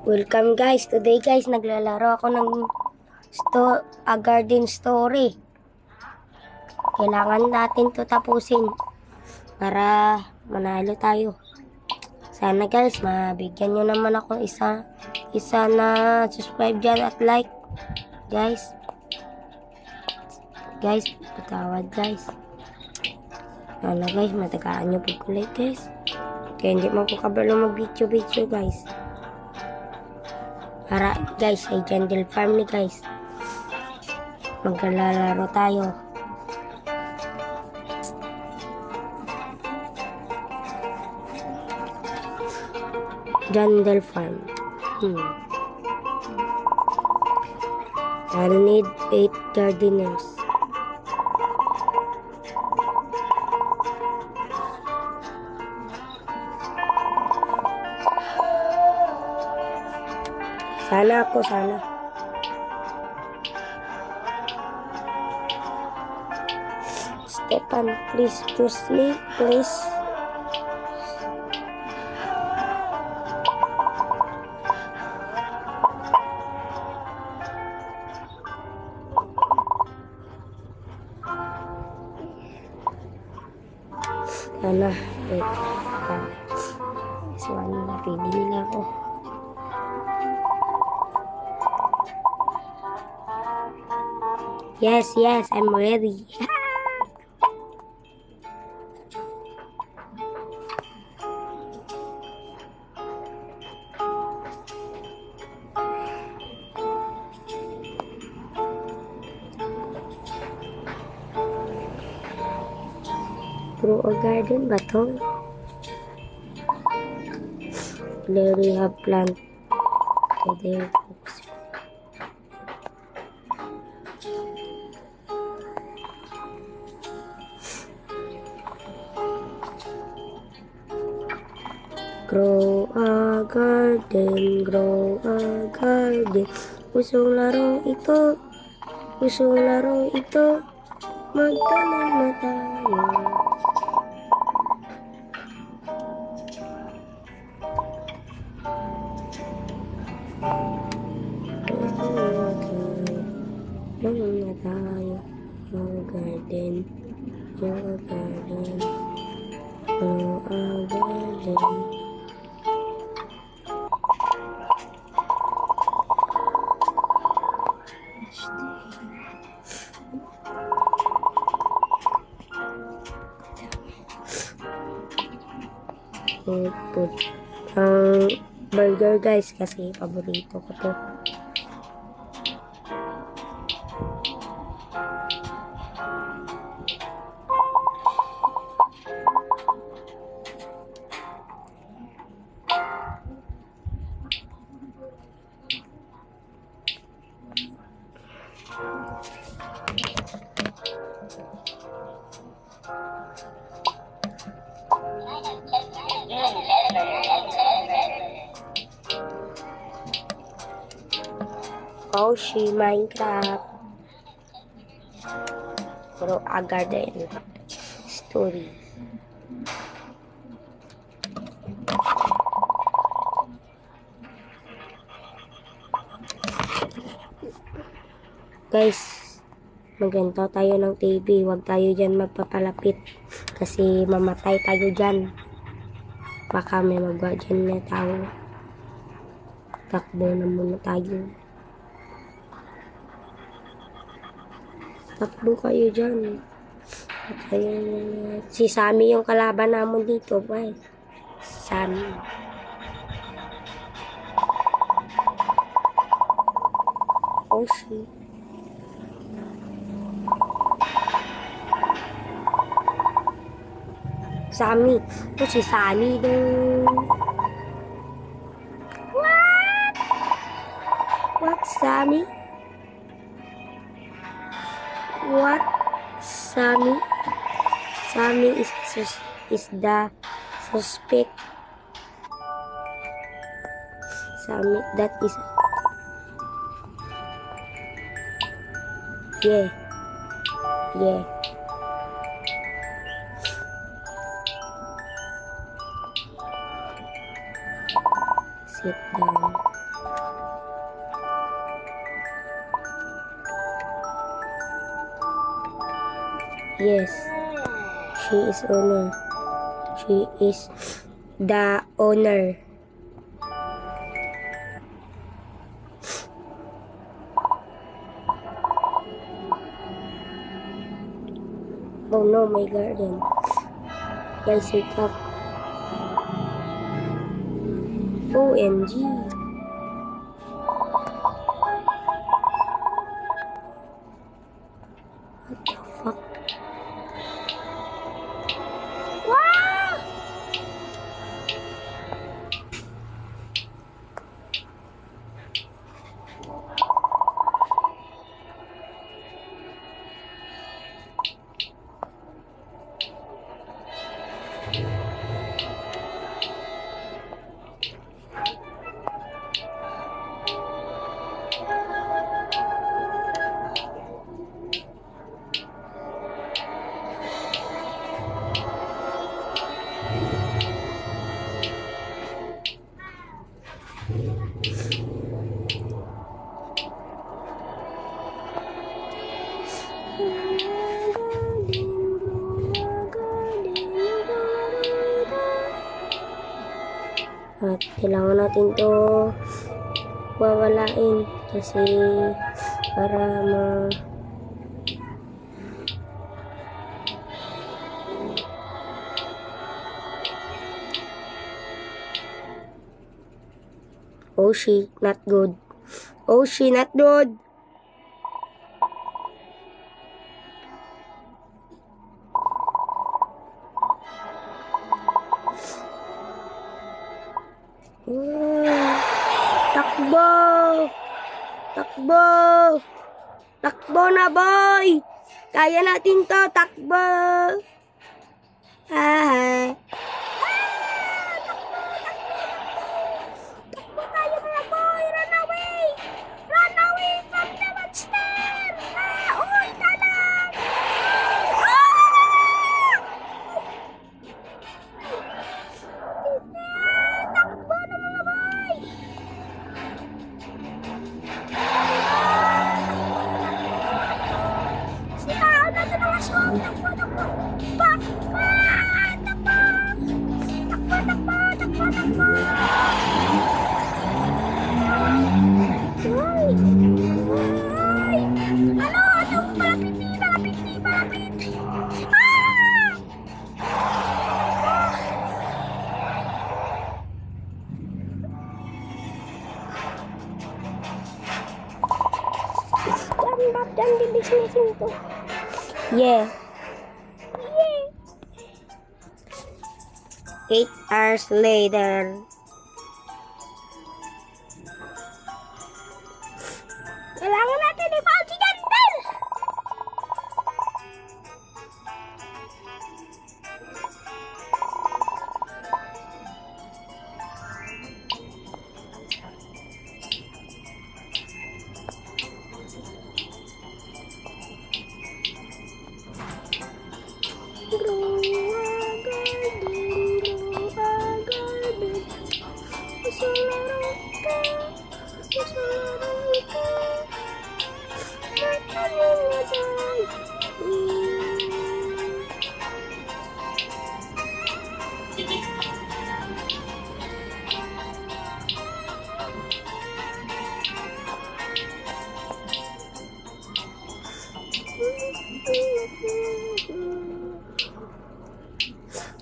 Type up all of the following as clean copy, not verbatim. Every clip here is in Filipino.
Welcome guys. Today guys, naglalaro ako ng garden story. Kailangan natin to tapusin para manalo tayo. Sana guys, mabigyan nyo naman ako isa na subscribe dyan at like. Guys, patawad guys. Sana guys, matagaan nyo pag-like guys. Kaya hindi mo po kabalo mag-video guys. Para guys, ay Jungle Farm ni guys. Maglalaro tayo. Jungle Farm. I'll need 8 gardeners. Sana. Stefan, please choose me, please. Sana, wait. So, napili nila ako. Yes, I'm ready. Grow a garden ba to? Larry have plant. Okay, Grow a garden, usong laro ito, magtanim na tayo. Grow a garden. Put burger guys kasi paborito ko to. Oh, Minecraft. Grow a garden story. Guys, magganto tayo ng TV. Huwag tayo dyan magpapalapit kasi mamatay tayo dyan. Baka may magwa dyan na tao. Takbo na muna tayo. Takbo kayo dyan. Si Sammy yung kalaban namin dito, boy. Sammy. Oh, shit. Sammy. Oh, si Sammy dun. What, Sammy? What? Sammy? Sammy is the suspect. Sammy, that is... Yeah. Sit down. Yes. She is owner. She is the owner. Oh no, my garden. Guys, wake up. OMG. What the fuck? Wow! At kailangan natin to wawalain kasi para oh she not good. Oh she not good. Takbo! Takbo! Takbo na, boy! Kaya natin to, takbo! Ah! Takbo tayo mga boy! Run away! Run away from the monster! Uy, talang! Takbo na mga boy! Sinaon na ito mga swag! Takbo, takbo! Takbo! Takbo! Takbo, takbo! Takbo, takbo! Uy! Uy! Ano? Ano? Malapit ni! Malapit ni! Malapit! Dan di bisnis itu. Yeah. 8 hours later. Kailangan natin i-found si Jantel.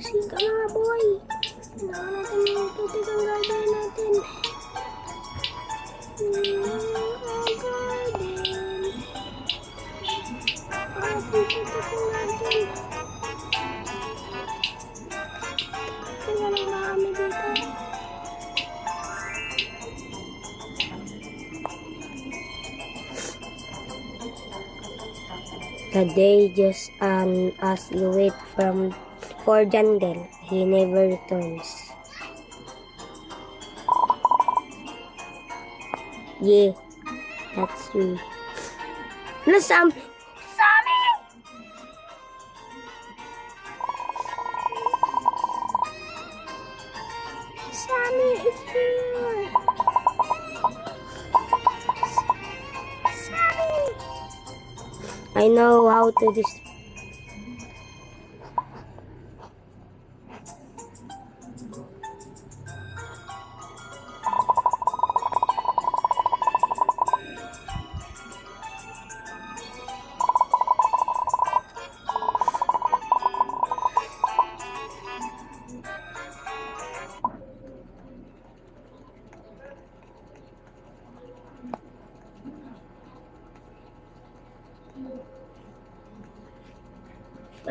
Sika mga boy. Kailangan natin yung putik ang garden natin. Garden. Putik ang garden. Kaya lang marami dito. The day just as you wait for Jandel, he never returns. Yeah, that's you. No, Sammy! Sammy is here! Sammy! I know how to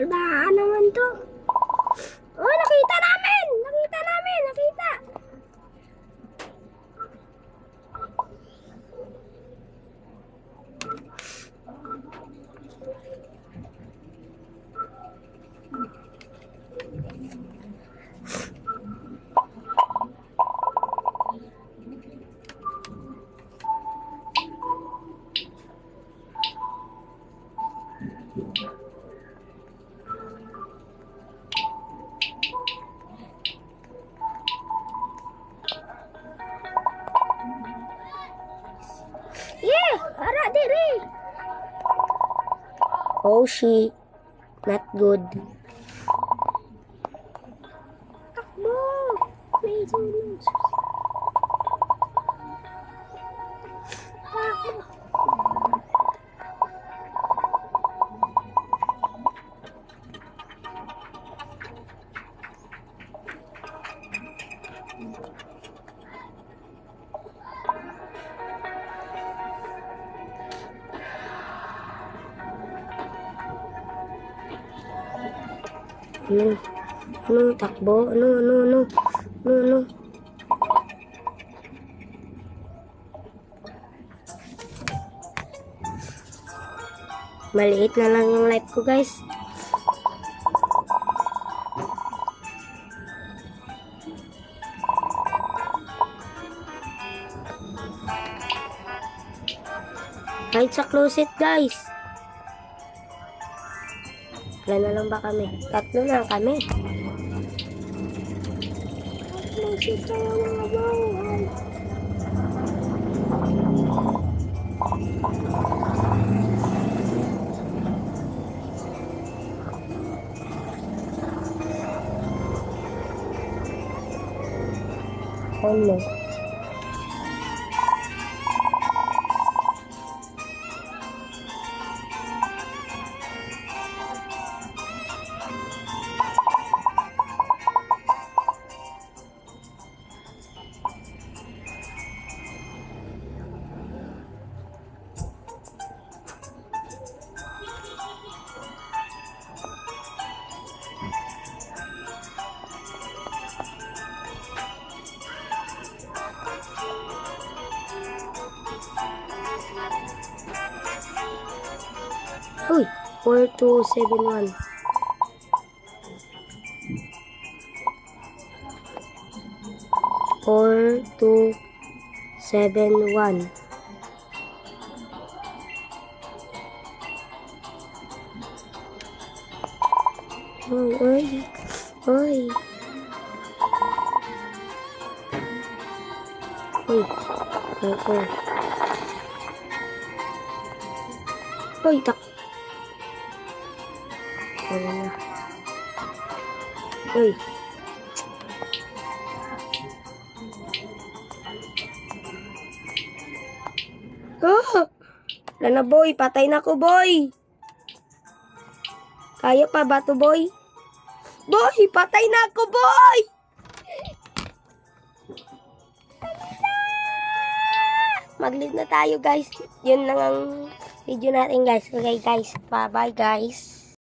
Kalbahan naman to. Oh, nakita namin! Nakita namin! Nakita! Yeah! Ara diri! Oh, she. Not good. Takbo! May sunod. Takbo! Ano, takbo? Ano? Maliit na lang yung life ko, guys. Kahit sa closet, guys. Ilan na lang ba kami? 3 na kami. Closet tayo, mga bawal. Oh no. Uy, 4271. Four, 2, 7, 1. Uy. Uy, tak. Uy. Oh! Wala na, boy. Patay na ko, boy. Kaya pa ba to, boy? Boy, patay na ako, boy! Mag-leave na tayo, guys. Yun lang ang video natin, guys. Okay, guys. Bye-bye, guys.